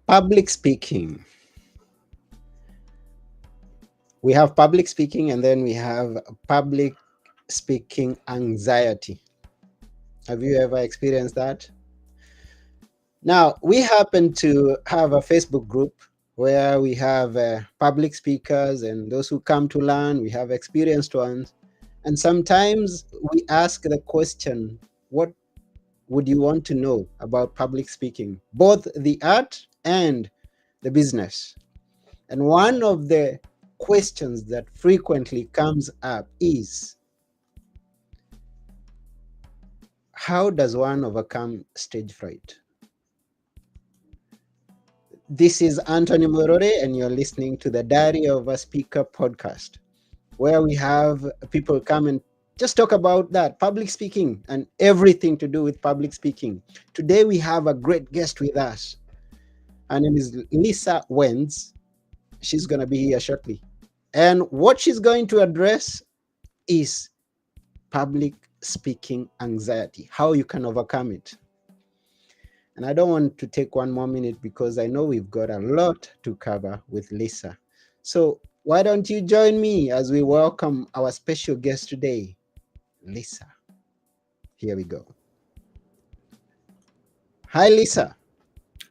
Public speaking. We have public speaking, and then we have public speaking anxiety. Have you ever experienced that? Now, we happen to have a Facebook group where we have public speakers and those who come to learn. We have experienced ones. And sometimes we ask the question, what would you want to know about public speaking, both the art and the business? And one of the questions that frequently comes up is, how does one overcome stage fright? This is Anthony Morore, and you're listening to the Diary of a Speaker podcast, where we have people come and just talk about that, public speaking and everything to do with public speaking. Today we have a great guest with us. Her name is Lisa Wentz. She's going to be here shortly. And what she's going to address is public speaking anxiety, how you can overcome it. And I don't want to take one more minute because I know we've got a lot to cover with Lisa. So why don't you join me as we welcome our special guest today, Lisa. Here we go. Hi, Lisa.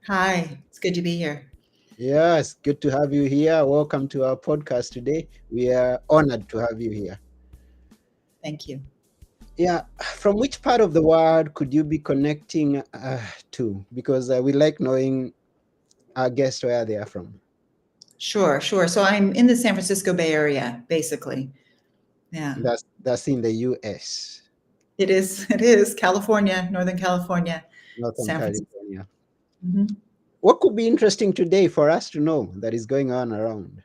Hi, it's good to be here. Yes, good to have you here. Welcome to our podcast today. We are honored to have you here. Thank you. Yeah, from which part of the world could you be connecting to? Because we like knowing our guests where they are from. Sure. So I'm in the San Francisco Bay Area, basically. Yeah. That's in the U.S. It is California, Northern California. Northern California. Mm-hmm. What could be interesting today for us to know that is going on around?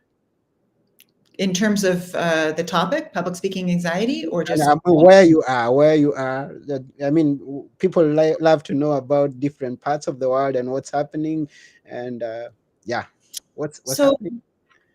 In terms of the topic, public speaking anxiety, or just where you are. I mean, people love to know about different parts of the world and what's happening. And what's happening?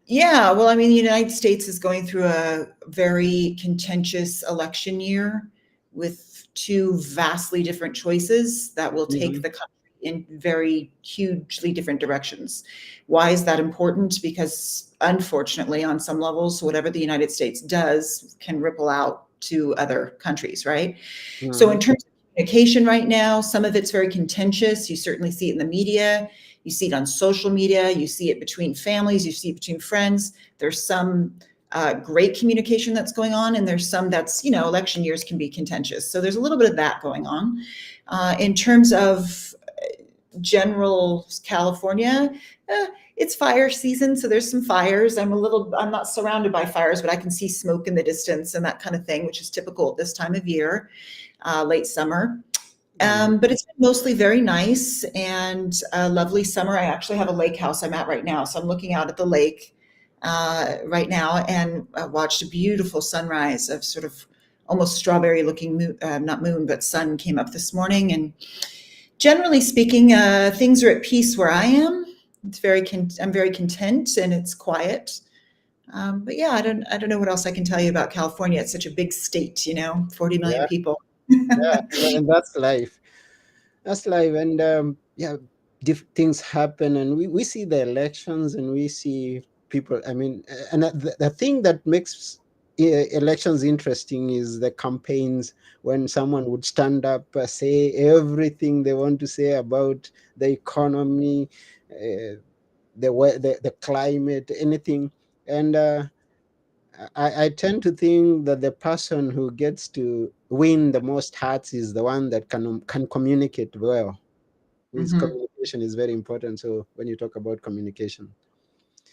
Yeah, well, I mean, the United States is going through a very contentious election year with two vastly different choices that will take the country in very hugely different directions. Why is that important? Because unfortunately, on some levels, whatever the United States does can ripple out to other countries, right? So in terms of communication right now, some of it's very contentious. You certainly see it in the media. You see it on social media. You see it between families. You see it between friends. There's some great communication that's going on, and there's some that's, election years can be contentious. So there's a little bit of that going on. In terms of general California, it's fire season, so there's some fires. I'm not surrounded by fires, but I can see smoke in the distance and that kind of thing, which is typical at this time of year, late summer. But it's been mostly very nice and a lovely summer. I actually have a lake house I'm at right now, so I'm looking out at the lake right now, and I watched a beautiful sunrise of sort of almost strawberry looking moon, not moon, but sun came up this morning. And generally speaking, things are at peace where I am. I'm very content, and it's quiet. But yeah, I don't know what else I can tell you about California. It's such a big state, 40 million people. Yeah, and that's life. And things happen, and we see the elections, and we see people. I mean, and the thing that makes elections interesting is the campaigns, when someone would stand up, say everything they want to say about the economy, the climate, anything. And I tend to think that the person who gets to win the most hearts is the one that can communicate well. His communication is very important. So when you talk about communication,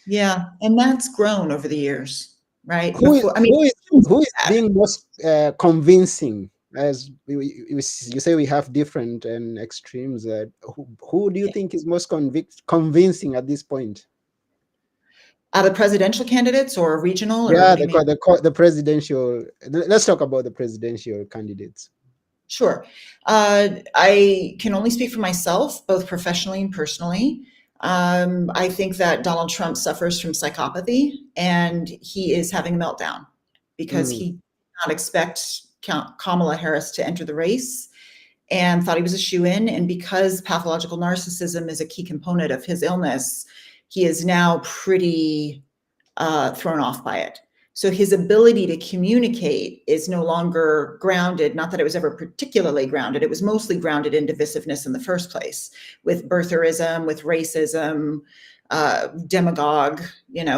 yeah, and that's grown over the years, right? who is being most convincing? As you say, we have different extremes. Who do you think is most convincing at this point? The presidential candidates or regional? Or Yeah, the presidential. Let's talk about the presidential candidates. Sure. I can only speak for myself, both professionally and personally. I think that Donald Trump suffers from psychopathy, and he is having a meltdown because he did not expect Kamala Harris to enter the race. and thought he was a shoo-in. And because pathological narcissism is a key component of his illness, he is now pretty thrown off by it. So his ability to communicate is no longer grounded. Not that it was ever particularly grounded. It was mostly grounded in divisiveness in the first place, with birtherism, with racism, demagogue,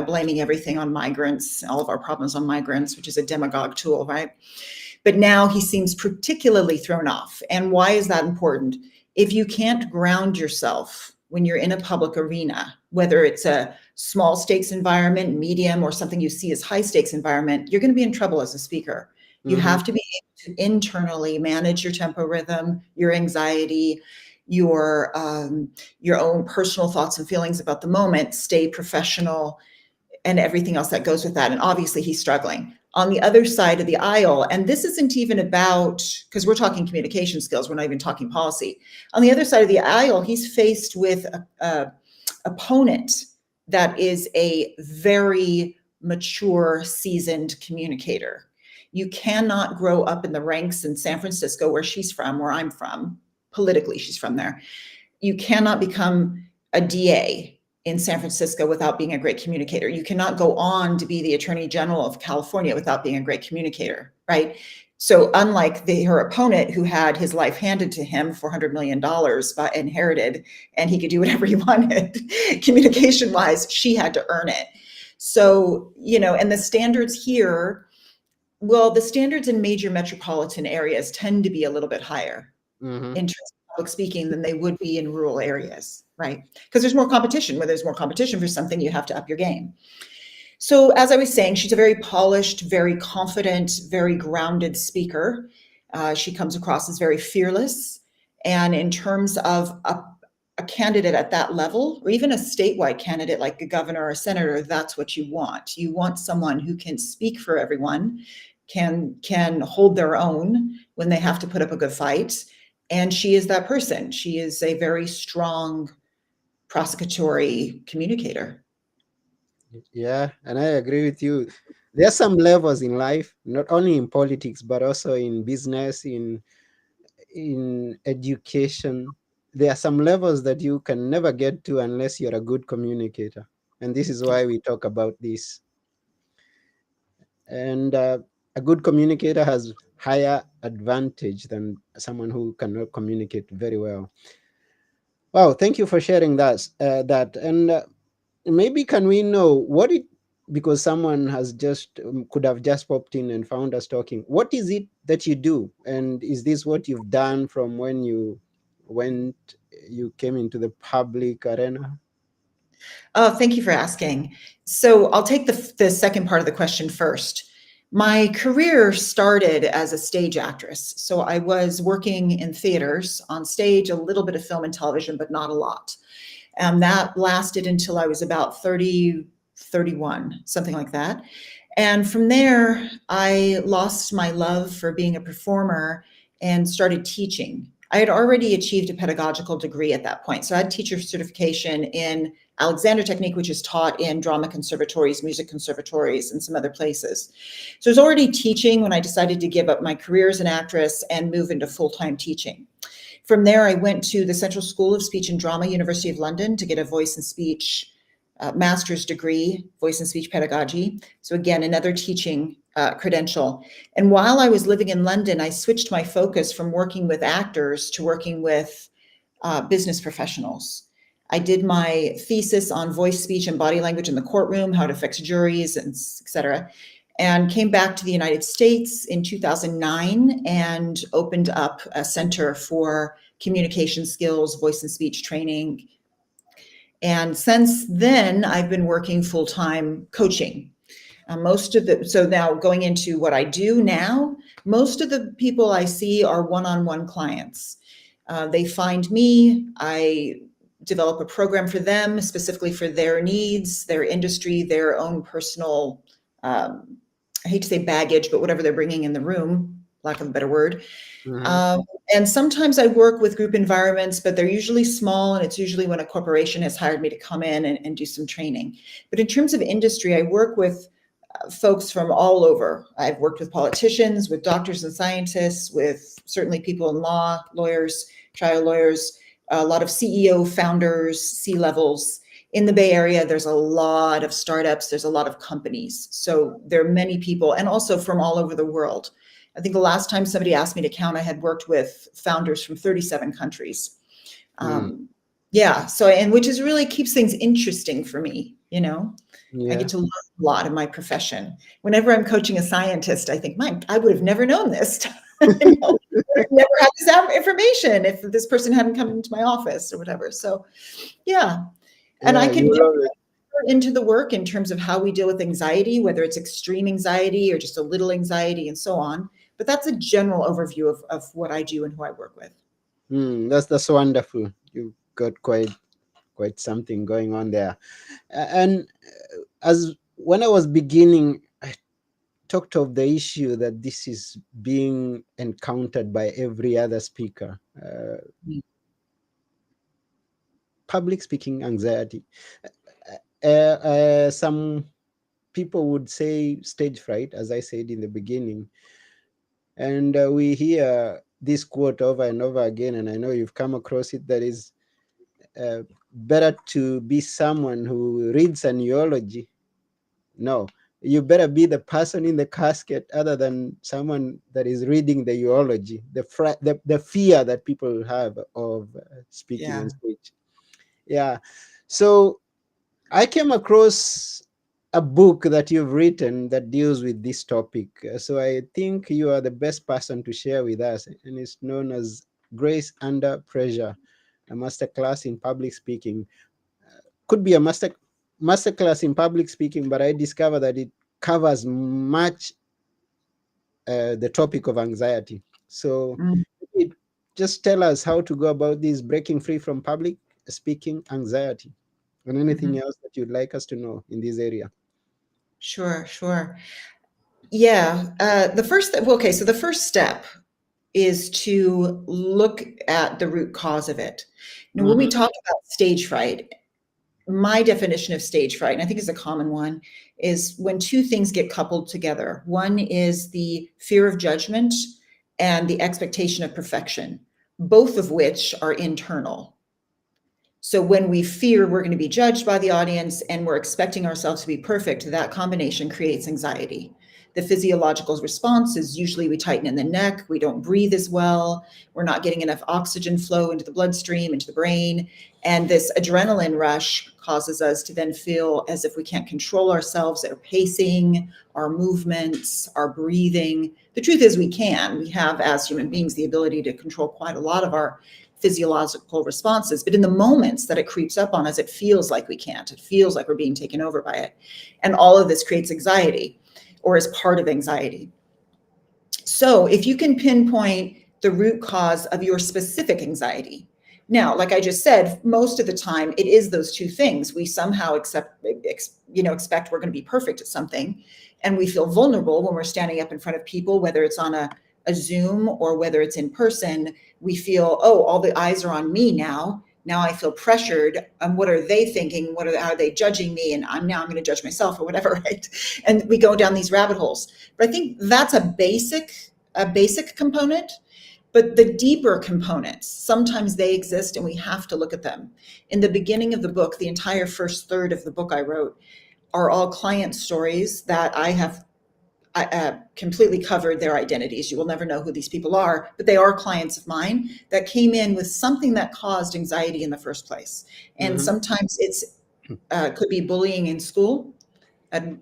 blaming everything on migrants, all of our problems on migrants, which is a demagogue tool, right? But now he seems particularly thrown off. And why is that important? If you can't ground yourself when you're in a public arena, whether it's a small stakes environment, medium, or something you see as high stakes environment, you're going to be in trouble as a speaker. You have to be able to internally manage your tempo rhythm, your anxiety, your own personal thoughts and feelings about the moment, stay professional, and everything else that goes with that. And obviously he's struggling. On the other side of the aisle, and this isn't even about, because we're talking communication skills, we're not even talking policy. On the other side of the aisle, he's faced with a opponent that is a very mature, seasoned communicator. You cannot grow up in the ranks in San Francisco, where she's from, where I'm from. Politically, she's from there. You cannot become a DA in San Francisco without being a great communicator. You cannot go on to be the Attorney General of California without being a great communicator, right? So unlike her opponent, who had his life handed to him, $400 million inherited, and he could do whatever he wanted, communication-wise, she had to earn it. So, and the standards here, well, the standards in major metropolitan areas tend to be a little bit higher in terms of public speaking than they would be in rural areas, right? Because there's more competition. Where there's more competition for something, you have to up your game. So as I was saying, she's a very polished, very confident, very grounded speaker. She comes across as very fearless. And in terms of a candidate at that level, or even a statewide candidate like a governor or a senator, that's what you want. You want someone who can speak for everyone, can hold their own when they have to put up a good fight. And she is that person. She is a very strong prosecutory communicator. Yeah, and I agree with you. There are some levels in life, not only in politics, but also in business, in education. There are some levels that you can never get to unless you're a good communicator. And this is why we talk about this. And a good communicator has higher advantage than someone who cannot communicate very well. Wow, thank you for sharing that. And maybe can we know what it, because someone has just could have just popped in and found us talking, what is it that you do, and is this what you've done from when you came into the public arena? Oh, thank you for asking. So I'll take the second part of the question first. My career started as a stage actress. So I was working in theaters, on stage, a little bit of film and television, but not a lot. And that lasted until I was about 30, 31, something like that. And from there, I lost my love for being a performer and started teaching. I had already achieved a pedagogical degree at that point. So I had teacher certification in Alexander Technique, which is taught in drama conservatories, music conservatories, and some other places. So I was already teaching when I decided to give up my career as an actress and move into full-time teaching. From there, I went to the Central School of Speech and Drama, University of London, to get a voice and speech master's degree, voice and speech pedagogy. So again, another teaching credential. And while I was living in London, I switched my focus from working with actors to working with business professionals. I did my thesis on voice, speech, and body language in the courtroom, how it affects juries, and et cetera, and came back to the United States in 2009 and opened up a center for communication skills, voice and speech training. And since then, I've been working full-time coaching. So now going into what I do now, most of the people I see are one-on-one clients. They find me, I develop a program for them, specifically for their needs, their industry, their own personal, I hate to say baggage, but whatever they're bringing in the room, lack of a better word. And sometimes I work with group environments, but they're usually small, and it's usually when a corporation has hired me to come in and do some training. But in terms of industry, I work with folks from all over. I've worked with politicians, with doctors and scientists, with certainly people in law, lawyers, trial lawyers, a lot of CEO founders, C-levels. In the Bay Area, there's a lot of startups, there's a lot of companies. So there are many people, and also from all over the world. I think the last time somebody asked me to count, I had worked with founders from 37 countries. Yeah, so, and which is really keeps things interesting for me, you know. I Yeah. get to learn a lot in my profession. Whenever I'm coaching a scientist, I think, Mike, I would have never known this. You know, never had this information if this person hadn't come into my office or whatever. So, yeah. And I Yeah, can you get love it. into the work in terms of how we deal with anxiety, whether it's extreme anxiety or just a little anxiety and so on. But that's a general overview of what I do and who I work with. That's wonderful. You've got quite something going on there. And as when I was beginning, I talked of the issue that this is being encountered by every other speaker. Public speaking anxiety. Some people would say stage fright, as I said in the beginning. And we hear this quote over and over again, and I know you've come across it, that is better to be someone who reads an eulogy. No, you better be the person in the casket other than someone that is reading the eulogy, the fear that people have of speaking Yeah. on stage. Yeah. So I came across a book that you've written that deals with this topic. So I think you are the best person to share with us, and it's known as Grace Under Pressure, a masterclass in public speaking. Could be a masterclass in public speaking, but I discovered that it covers much the topic of anxiety. So Mm. it, just tell us how to go about this breaking free from public speaking anxiety, and anything else that you'd like us to know in this area. Sure, sure. Yeah. So the first step is to look at the root cause of it. Now, when we Mhm. talk about stage fright, my definition of stage fright, and I think it's a common one, is when two things get coupled together. One is the fear of judgment and the expectation of perfection, both of which are internal. So when we fear we're going to be judged by the audience and we're expecting ourselves to be perfect, that combination creates anxiety. The physiological response is usually we tighten in the neck, we don't breathe as well, we're not getting enough oxygen flow into the bloodstream, into the brain. And this adrenaline rush causes us to then feel as if we can't control ourselves, our pacing, our movements, our breathing. The truth is we can. We have, as human beings, the ability to control quite a lot of our physiological responses. But in the moments that it creeps up on us, it feels like we can't. It feels like we're being taken over by it. And all of this creates anxiety or is part of anxiety. So if you can pinpoint the root cause of your specific anxiety, now, like I just said, most of the time it is those two things. We somehow expect we're going to be perfect at something, and we feel vulnerable when we're standing up in front of people, whether it's on a Zoom or whether it's in person. We feel, oh, all the eyes are on me now. Now I feel pressured. What are they thinking? Are they judging me? And I'm going to judge myself or whatever, right? And we go down these rabbit holes. But I think that's a basic component. But the deeper components, sometimes they exist and we have to look at them. In the beginning of the book, the entire first third of the book I wrote are all client stories that I have completely covered their identities. You will never know who these people are, but they are clients of mine that came in with something that caused anxiety in the first place. And Mhm. sometimes it's could be bullying in school. And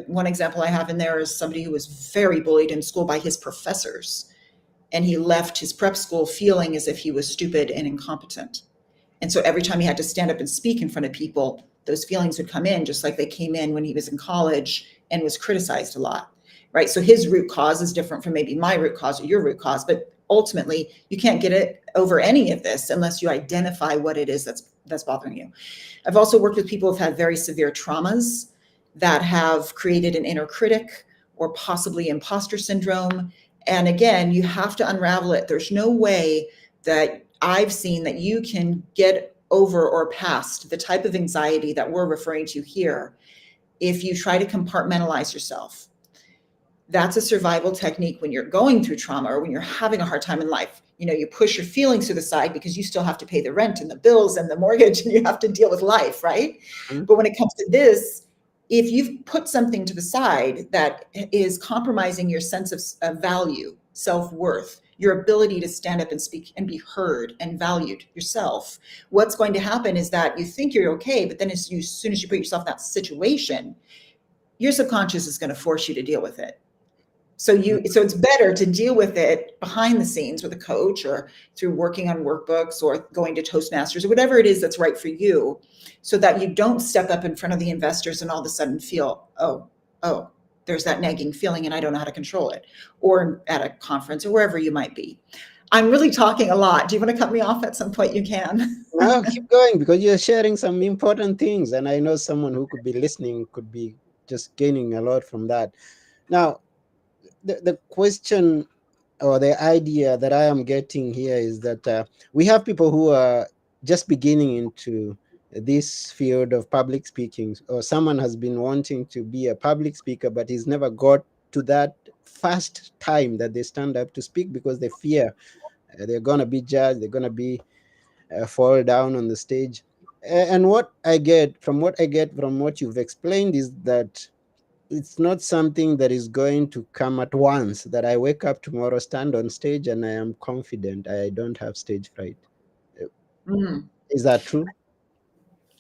one example I have in there is somebody who was very bullied in school by his professors. And he left his prep school feeling as if he was stupid and incompetent. And so every time he had to stand up and speak in front of people, those feelings would come in just like they came in when he was in college and was criticized a lot, right? So his root cause is different from maybe my root cause or your root cause, but ultimately you can't get it over any of this unless you identify what it is that's bothering you. I've also worked with people who've had very severe traumas that have created an inner critic or possibly imposter syndrome. And again, you have to unravel it. There's no way that I've seen that you can get over or past the type of anxiety that we're referring to here if you try to compartmentalize yourself, that's a survival technique when you're going through trauma or when you're having a hard time in life. You push your feelings to the side because you still have to pay the rent and the bills and the mortgage and you have to deal with life, right? Mhm. But when it comes to this, if you've put something to the side that is compromising your sense of value, self-worth, your ability to stand up and speak and be heard and valued yourself, what's going to happen is that you think you're okay, but then as soon as you put yourself in that situation, your subconscious is going to force you to deal with it. So it's better to deal with it behind the scenes with a coach or through working on workbooks or going to Toastmasters or whatever it is that's right for you, so that you don't step up in front of the investors and all of a sudden feel, oh, there's that nagging feeling and I don't know how to control it, or at a conference or wherever you might be. I'm really talking a lot. Do you want to cut me off at some point? You can. No, keep going, because you're sharing some important things, and I know someone who could be listening could be just gaining a lot from that. Now, the question or the idea that I am getting here is that we have people who are just beginning into this field of public speaking, or someone has been wanting to be a public speaker, but he's never got to that first time that they stand up to speak because they fear they're going to be judged, they're going to be fall down on the stage. And what I get from what you've explained is that it's not something that is going to come at once, that I wake up tomorrow, stand on stage, and I am confident I don't have stage fright. Uh, Mm. Is that true?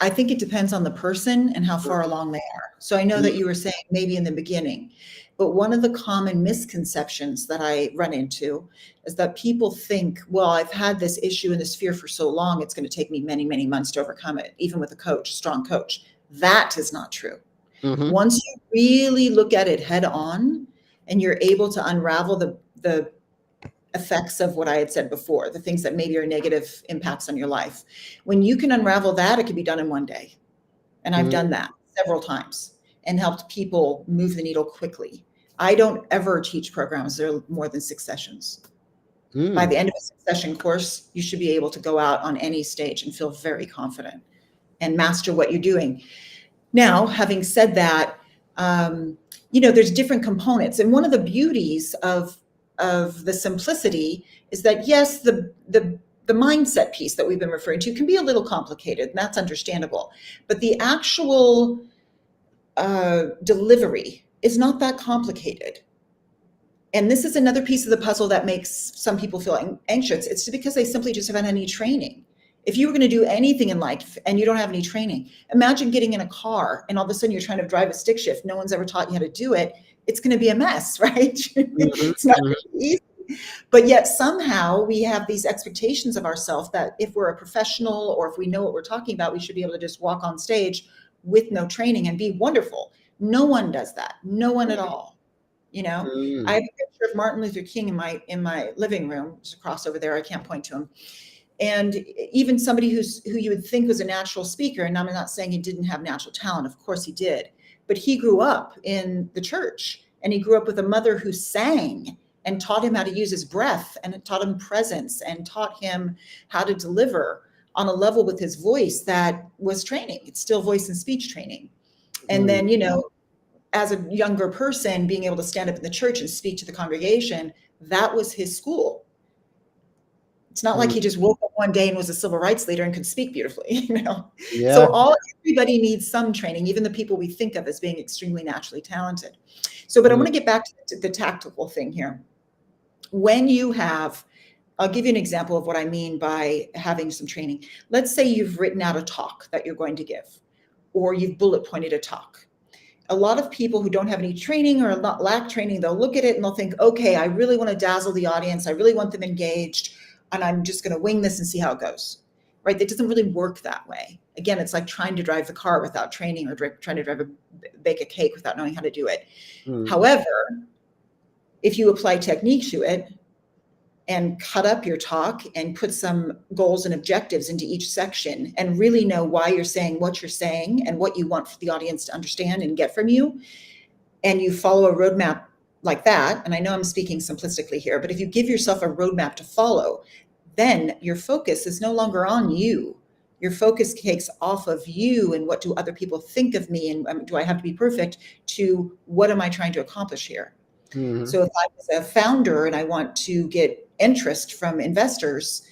I think it depends on the person and how far along they are. So I know that you were saying maybe in the beginning, but one of the common misconceptions that I run into is that people think, well, I've had this issue and this fear for so long, it's going to take me many, many months to overcome it, even with a coach, a strong coach. That is not true. Mm-hmm. Once you really look at it head on and you're able to unravel the effects of what I had said before, the things that maybe are negative impacts on your life. When you can unravel that, it can be done in one day. And I've done that several times and helped people move the needle quickly. I don't ever teach programs that are more than 6 sessions. By the end of a 6-session course, you should be able to go out on any stage and feel very confident and master what you're doing. Now, having said that, there's different components. And one of the beauties of the simplicity is that, yes, the mindset piece that we've been referring to can be a little complicated, and that's understandable. But the actual delivery is not that complicated. And this is another piece of the puzzle that makes some people feel anxious. It's because they simply just haven't had any training. If you were going to do anything in life and you don't have any training, imagine getting in a car and all of a sudden you're trying to drive a stick shift. No one's ever taught you how to do it. It's going to be a mess, right? It's not easy. But yet somehow we have these expectations of ourselves that if we're a professional or if we know what we're talking about, we should be able to just walk on stage with no training and be wonderful. No one does that. No one at all. I have a picture of Martin Luther King in my living room. There's a cross over there. I can't point to him. And even somebody who you would think was a natural speaker, and I'm not saying he didn't have natural talent, of course he did, but he grew up in the church and he grew up with a mother who sang and taught him how to use his breath and taught him presence and taught him how to deliver on a level with his voice that was training. It's still voice and speech training. And then, as a younger person, being able to stand up in the church and speak to the congregation, that was his school. It's not like he just woke up one day and was a civil rights leader and could speak beautifully, Yeah. So everybody needs some training, even the people we think of as being extremely naturally talented. So, but I want to get back to the tactical thing here. When you I'll give you an example of what I mean by having some training. Let's say you've written out a talk that you're going to give, or you've bullet pointed a talk. A lot of people who don't have any training or lack training, they'll look at it and they'll think, okay, I really want to dazzle the audience. I really want them engaged. And I'm just going to wing this and see how it goes, right? That doesn't really work that way. Again, it's like trying to drive the car without training or trying to bake a cake without knowing how to do it. However, if you apply technique to it and cut up your talk and put some goals and objectives into each section and really know why you're saying what you're saying and what you want for the audience to understand and get from you, and you follow a roadmap like that, and I know I'm speaking simplistically here, but if you give yourself a roadmap to follow, then your focus is no longer on you. Your focus takes off of you and what do other people think of me and do I have to be perfect, to what am I trying to accomplish here? Mm-hmm. So if I was a founder and I want to get interest from investors,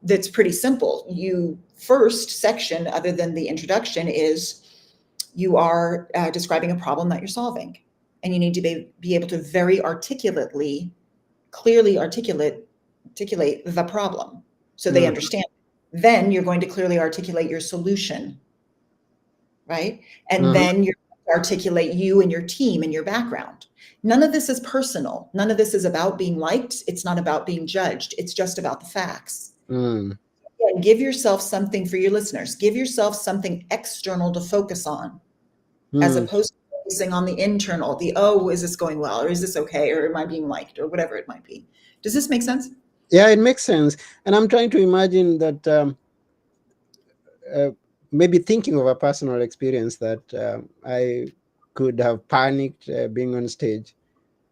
that's pretty simple. You first section, other than the introduction, is you are describing a problem that you're solving. And you need to be able to very articulately, clearly articulate the problem so they Mm-hmm. understand. Then you're going to clearly articulate your solution, right? And Mm-hmm. then you're going to articulate you and your team and your background. None of this is personal. None of this is about being liked. It's not about being judged. It's just about the facts. Mm-hmm. And give yourself something for your listeners. Give yourself something external to focus on, as Mm. opposed to focusing on the internal, the, oh, is this going well? Or is this okay? Or am I being liked? Or whatever it might be. Does this make sense? Yeah, it makes sense. And I'm trying to imagine that uh, maybe thinking of a personal experience that I could have panicked being on stage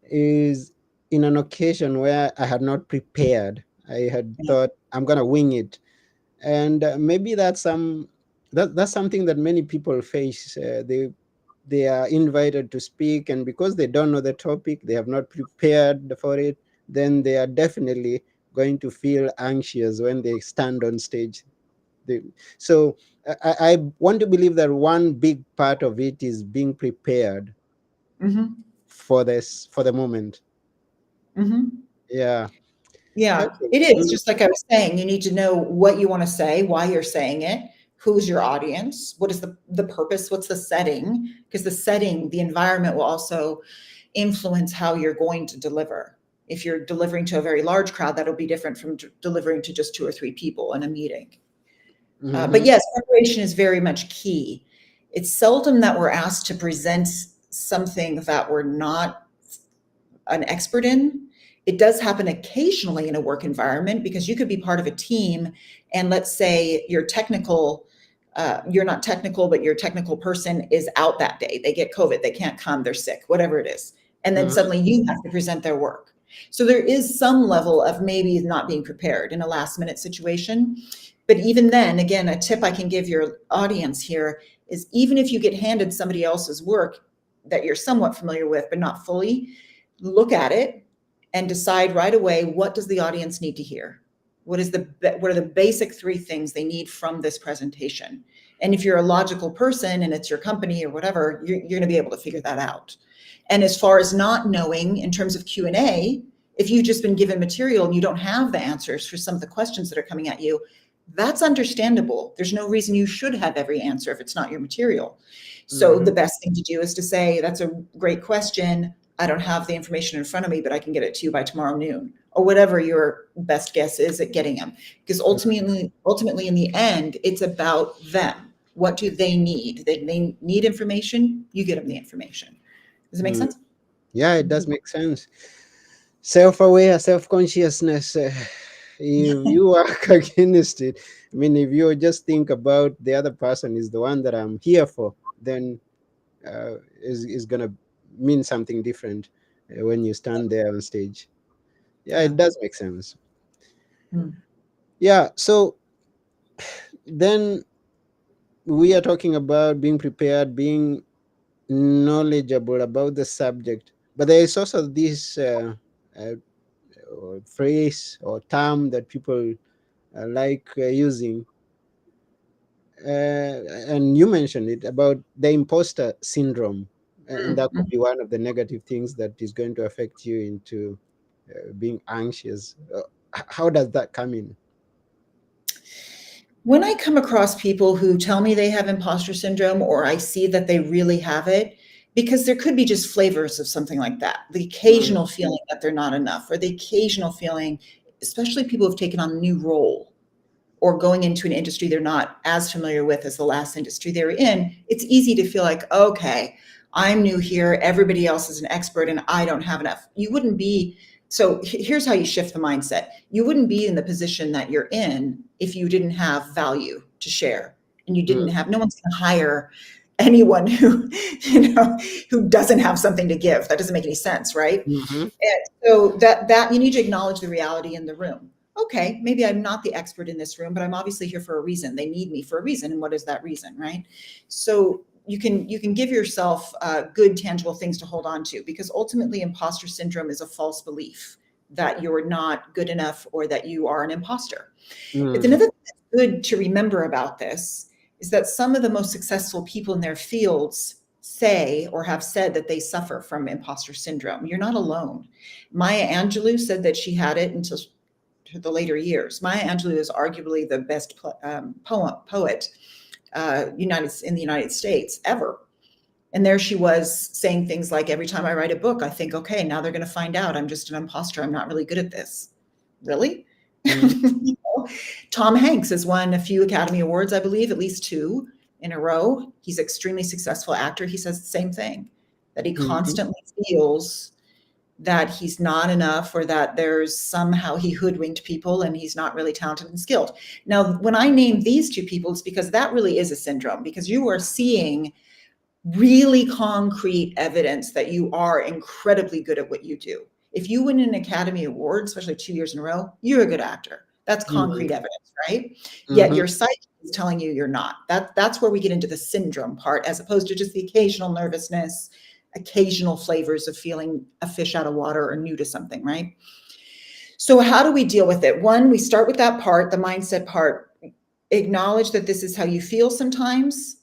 is in an occasion where I had not prepared. I had Yeah. thought I'm gonna wing it, and maybe that's something that many people face. They are invited to speak, and because they don't know the topic, they have not prepared for it, then they are definitely going to feel anxious when they stand on stage. They, so I want to believe that one big part of it is being prepared Mm-hmm. for the moment. Mm-hmm. Yeah. Yeah, Okay. it is. Mm, Just like I was saying, you need to know what you want to say, why you're saying it, who's your audience, what is the purpose, what's the setting, because the setting, the environment will also influence how you're going to deliver. If you're delivering to a very large crowd, that'll be different from delivering to just 2 or 3 people in a meeting. But mhm, yes, preparation is very much key. It's seldom that we're asked to present something that we're not an expert in. It does happen occasionally in a work environment because you could be part of a team, and let's say you're not technical, but your technical person is out that day. They get COVID, they can't come, they're sick, whatever it is. And then mhm, suddenly you have to present their work. So there is some level of maybe not being prepared in a last minute situation. But even then, again, a tip I can give your audience here is, even if you get handed somebody else's work that you're somewhat familiar with, but not fully, look at it and decide right away, what does the audience need to hear? What are the basic 3 things they need from this presentation? And if you're a logical person and it's your company or whatever, you're going to be able to figure that out. And as far as not knowing in terms of Q&A, if you've just been given material and you don't have the answers for some of the questions that are coming at you, that's understandable. There's no reason you should have every answer if it's not your material. So the mhm, best thing to do is to say, that's a great question. I don't have the information in front of me, but I can get it to you by tomorrow noon, or whatever your best guess is at getting them. Because ultimately in the end, it's about them. What do they need? They need information, you get them the information. Does it make mm. sense? Yeah, it does make sense. Self-aware, self-consciousness. If you work against it, I mean, if you just think about the other person is the one that I'm here for, then is gonna mean something different when you stand there on stage. Yeah, Yeah. it does make sense. Mm. Yeah. So then we are talking about being prepared, being knowledgeable about the subject, but there is also this uh, phrase or term that people like using, and you mentioned it about the imposter syndrome, and that could Mm. be one of the negative things that is going to affect you into being anxious. How does that come in? When I come across people who tell me they have imposter syndrome, or I see that they really have it, because there could be just flavors of something like that, the Mm, occasional feeling that they're not enough, or the occasional feeling, especially people who've taken on a new role or going into an industry they're not as familiar with as the last industry they were in, it's easy to feel like, okay, I'm new here, everybody else is an expert, and I don't have enough. You wouldn't be. So here's how you shift the mindset. You wouldn't be in the position that you're in if you didn't have value to share, and you didn't mm, have, no one's going to hire anyone who, who doesn't have something to give. That doesn't make any sense, right? mhm, And so that you need to acknowledge the reality in the room. okay, maybe I'm not the expert in this room, but I'm obviously here for a reason. They need me for a reason. And what is that reason, right? So you can give yourself good, tangible things to hold on to, because ultimately imposter syndrome is a false belief that you're not good enough or that you are an imposter. It's another thing that's good to remember about this is that some of the most successful people in their fields say or have said that they suffer from imposter syndrome. You're not alone. Maya Angelou said that she had it until the later years. Maya Angelou is arguably the best poet in the United States ever. And there she was saying things like, every time I write a book, I think, okay, now they're going to find out I'm just an imposter. I'm not really good at this. Really? You know? Tom Hanks has won a few Academy Awards, I believe, at least 2 in a row. He's an extremely successful actor. He says the same thing, that he constantly feels that he's not enough, or that there's somehow he hoodwinked people and he's not really talented and skilled. Now, when I name these 2 people, it's because that really is a syndrome, because you are seeing really concrete evidence that you are incredibly good at what you do. If you win an Academy Award, especially 2 years in a row, you're a good actor. That's concrete evidence, right? Yet your psyche is telling you you're not. That's where we get into the syndrome part, as opposed to just the occasional nervousness, occasional flavors of feeling a fish out of water or new to something, right? So how do we deal with it? One, we start with that part, the mindset part. Acknowledge that this is how you feel sometimes.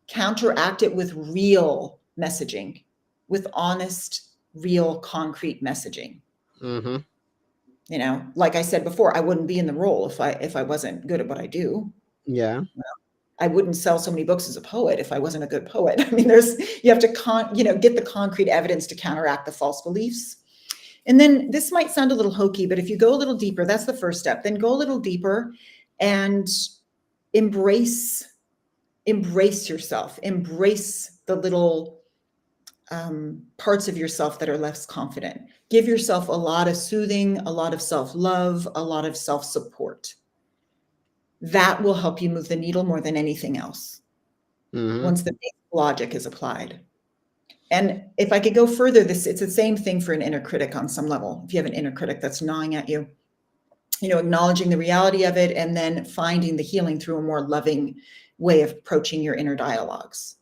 Counteract it with real messaging, with honest, real, concrete messaging. You know, like I said before, I wouldn't be in the role if I wasn't good at what I do. Yeah. Well, I wouldn't sell so many books as a poet if I wasn't a good poet. I mean, you have to get the concrete evidence to counteract the false beliefs. And then this might sound a little hokey, but if you go a little deeper, that's the first step. Then go a little deeper and embrace yourself, embrace the little parts of yourself that are less confident. Give yourself a lot of soothing, a lot of self-love, a lot of self-support. That will help you move the needle more than anything else, once the basic logic is applied. And if I could go further, it's the same thing for an inner critic on some level. If you have an inner critic that's gnawing at you, acknowledging the reality of it, and then finding the healing through a more loving way of approaching your inner dialogues.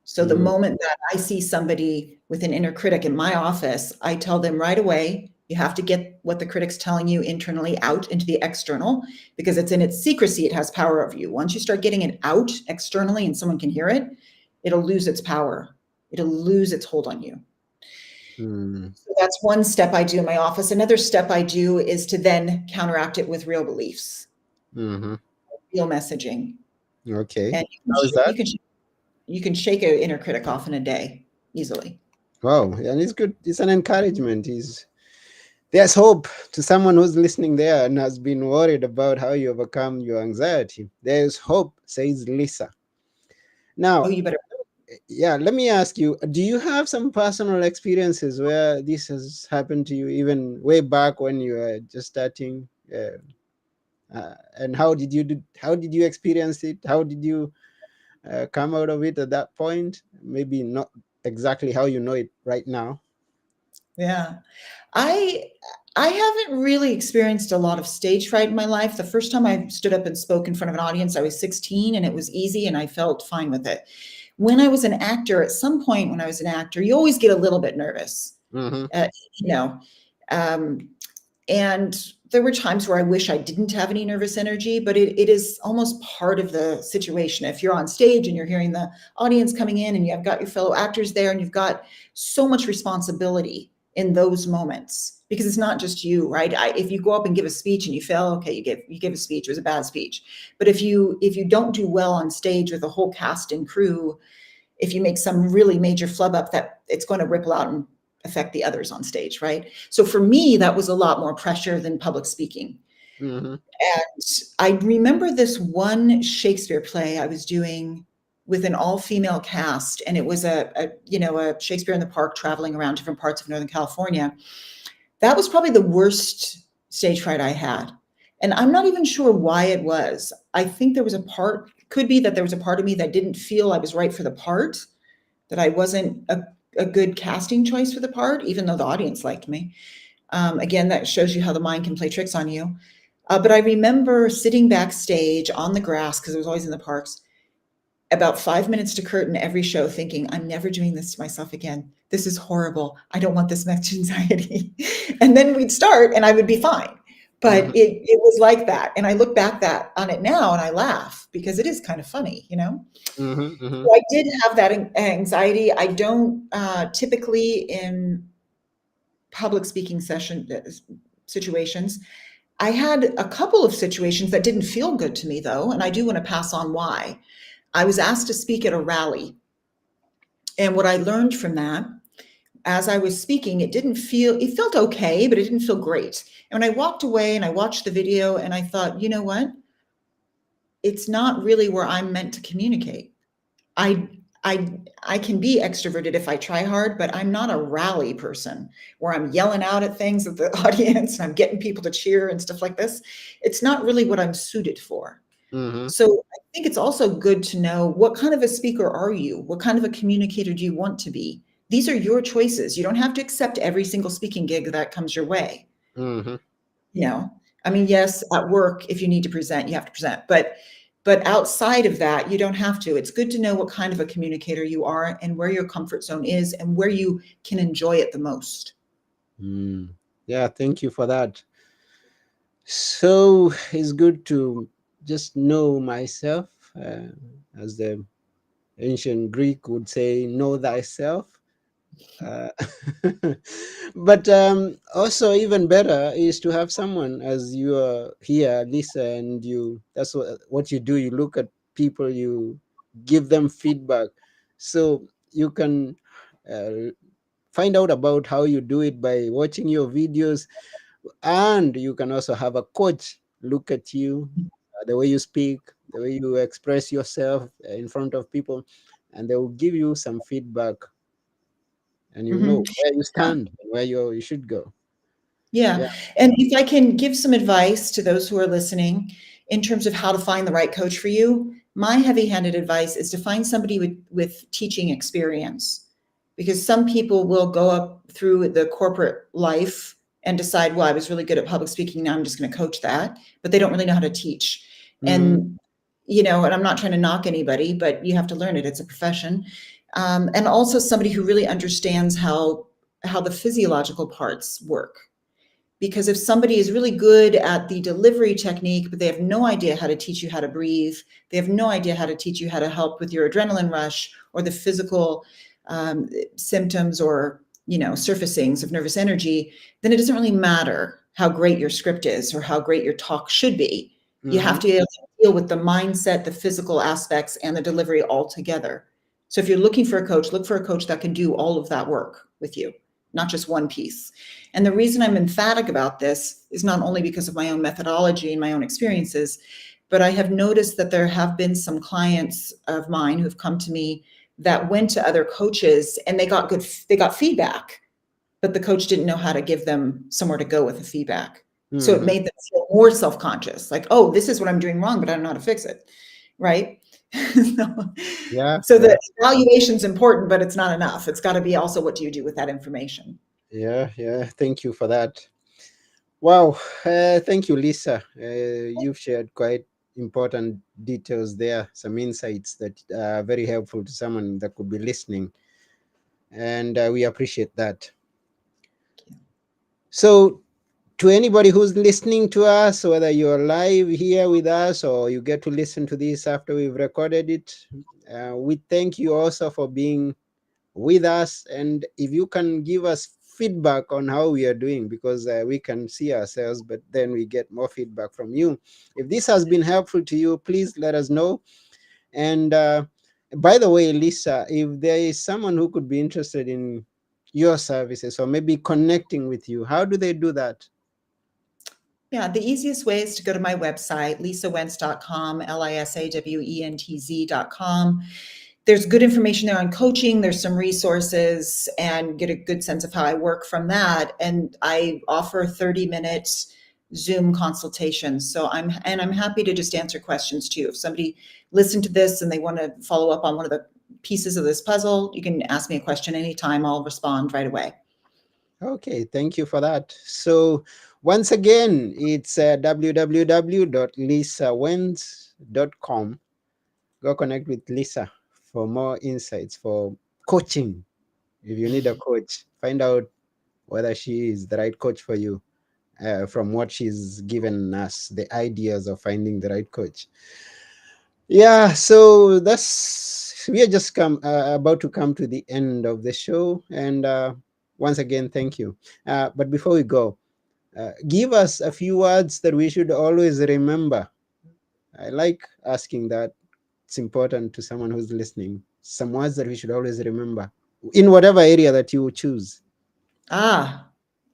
So the moment that I see somebody with an inner critic in my office, I tell them right away, you have to get what the critic's telling you internally out into the external, because it's in its secrecy. It has power over you. Once you start getting it out externally and someone can hear it, it'll lose its power. It'll lose its hold on you. So that's one step I do in my office. Another step I do is to then counteract it with real beliefs, real messaging. Okay. And How is that? You can shake an inner critic off in a day easily. Wow. And it's good. It's an encouragement. There's hope to someone who's listening there and has been worried about how you overcome your anxiety. There's hope, says Lisa. Now, you better. Yeah, let me ask you, do you have some personal experiences where this has happened to you, even way back when you were just starting? And how did you experience it? How did you come out of it at that point? Maybe not exactly how you know it right now. Yeah. I haven't really experienced a lot of stage fright in my life. The first time I stood up and spoke in front of an audience, I was 16, and it was easy and I felt fine with it. When I was an actor, at some point when I was an actor, you always get a little bit nervous, and there were times where I wish I didn't have any nervous energy, but it is almost part of the situation. If you're on stage and you're hearing the audience coming in and you've got your fellow actors there and you've got so much responsibility in those moments, because it's not just you, right? If you go up and give a speech and you fail, okay, you give a speech, it was a bad speech. But if you don't do well on stage with a whole cast and crew, if you make some really major flub up, that it's going to ripple out and affect the others on stage, right? So for me, that was a lot more pressure than public speaking. And I remember this one Shakespeare play I was doing with an all-female cast, and it was a Shakespeare in the Park traveling around different parts of Northern California. That was probably the worst stage fright I had. And I'm not even sure why it was. I think there was could be that there was a part of me that didn't feel I was right for the part, that I wasn't a good casting choice for the part, even though the audience liked me. Again, that shows you how the mind can play tricks on you. But I remember sitting backstage on the grass, because it was always in the parks, about 5 minutes to curtain every show, thinking, I'm never doing this to myself again. This is horrible. I don't want this much anxiety. And then we'd start and I would be fine. But Mhm, it was like that. And I look back on it now and I laugh because it is kind of funny, you know? mhm, mhm, So I did have that anxiety. I don't typically in public speaking situations. I had a couple of situations that didn't feel good to me though, and I do want to pass on why. I was asked to speak at a rally, and what I learned from that, as I was speaking, it felt okay, but it didn't feel great. And when I walked away and I watched the video and I thought, you know what? It's not really where I'm meant to communicate. I I can be extroverted if I try hard, but I'm not a rally person where I'm yelling out at things at the audience and I'm getting people to cheer and stuff like this. It's not really what I'm suited for. mhm, So I think it's also good to know, what kind of a speaker are you? What kind of a communicator do you want to be? These are your choices. You don't have to accept every single speaking gig that comes your way. mhm, You know, I mean, yes, at work, if you need to present, you have to present, but outside of that, you don't have to. It's good to know what kind of a communicator you are and where your comfort zone is and where you can enjoy it the most. mm. Yeah, thank you for that. So it's good to just know myself, as the ancient Greek would say, know thyself. Uh, but also, even better is to have someone as you are here, Lisa, and that's what you do. You look at people, you give them feedback, so you can uh, find out about how you do it by watching your videos, and you can also have a coach look at you, the way you speak, the way you express yourself in front of people, and they will give you some feedback, and you know Mhm. where you stand and where you should go. Yeah. Yeah. And if I can give some advice to those who are listening in terms of how to find the right coach for you, my heavy handed advice is to find somebody with teaching experience. Because some people will go up through the corporate life and decide, well, I was really good at public speaking. Now I'm just going to coach that. But they don't really know how to teach. Mm-hmm. And, you know, and I'm not trying to knock anybody, but you have to learn it. It's a profession. And also somebody who really understands how the physiological parts work, because if somebody is really good at the delivery technique, but they have no idea how to teach you how to breathe, they have no idea how to teach you how to help with your adrenaline rush or the physical symptoms or, you know, surfacings of nervous energy, then it doesn't really matter how great your script is or how great your talk should be. You have Mm-hmm. to be able to deal with the mindset, the physical aspects, and the delivery all together. So if you're looking for a coach, look for a coach that can do all of that work with you, not just one piece. And the reason I'm emphatic about this is not only because of my own methodology and my own experiences, but I have noticed that there have been some clients of mine who've come to me that went to other coaches and they got feedback, but the coach didn't know how to give them somewhere to go with the feedback. So it Mm-hmm. made them feel more self-conscious, like, oh, this is what I'm doing wrong, but I don't know how to fix it. Right. so, Yeah, so yeah, the evaluation's important, but it's not enough. It's got to be also, what do you do with that information? yeah, yeah. Thank you for that. Wow. Thank you, Lisa. You've shared quite important details there, some insights that are very helpful to someone that could be listening, and we appreciate that. So, to anybody who's listening to us, whether you're live here with us or you get to listen to this after we've recorded it, we thank you also for being with us. And if you can give us feedback on how we are doing, because we can see ourselves, but then we get more feedback from you. If this has been helpful to you, please let us know. And by the way, Lisa, if there is someone who could be interested in your services or maybe connecting with you, how do they do that? Yeah, the easiest way is to go to my website, lisawentz.com, lisawentz.com. There's good information there on coaching. There's some resources, and get a good sense of how I work from that. And I offer 30-minute Zoom consultations. So I'm happy to just answer questions too. If somebody listened to this and they want to follow up on one of the pieces of this puzzle, you can ask me a question anytime. I'll respond right away. Okay, thank you for that. So Once again, it's www.lisawentz.com. Go connect with Lisa for more insights, for coaching. If you need a coach, find out whether she is the right coach for you. From what she's given us, the ideas of finding the right coach. Yeah, so that's we are just come about to come to the end of the show, and once again, thank you. But before we go, give us a few words that we should always remember. I like asking that. It's important to someone who's listening. Some words that we should always remember in whatever area that you choose. Ah,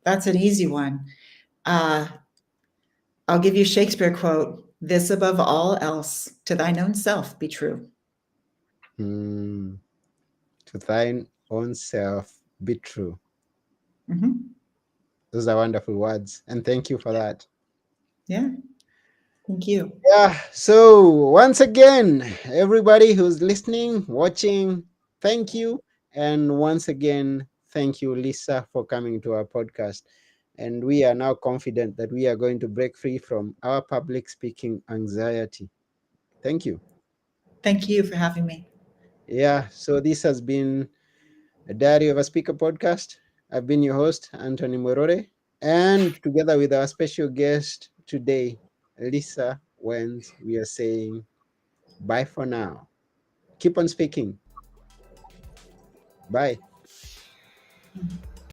that's an easy one. Uh, I'll give you a Shakespeare quote. This above all else, to thine own self be true. Hmm. To thine own self be true. Mhm. Those are wonderful words, and thank you for that. Yeah, thank you. Yeah, so once again, everybody who's listening, watching, thank you. And once again, thank you, Lisa, for coming to our podcast. And we are now confident that we are going to break free from our public speaking anxiety. Thank you. Thank you for having me. Yeah, so this has been a Diary of a Speaker podcast. I've been your host, Anthony Morore, and together with our special guest today, Lisa Wentz, we are saying bye for now. Keep on speaking. Bye.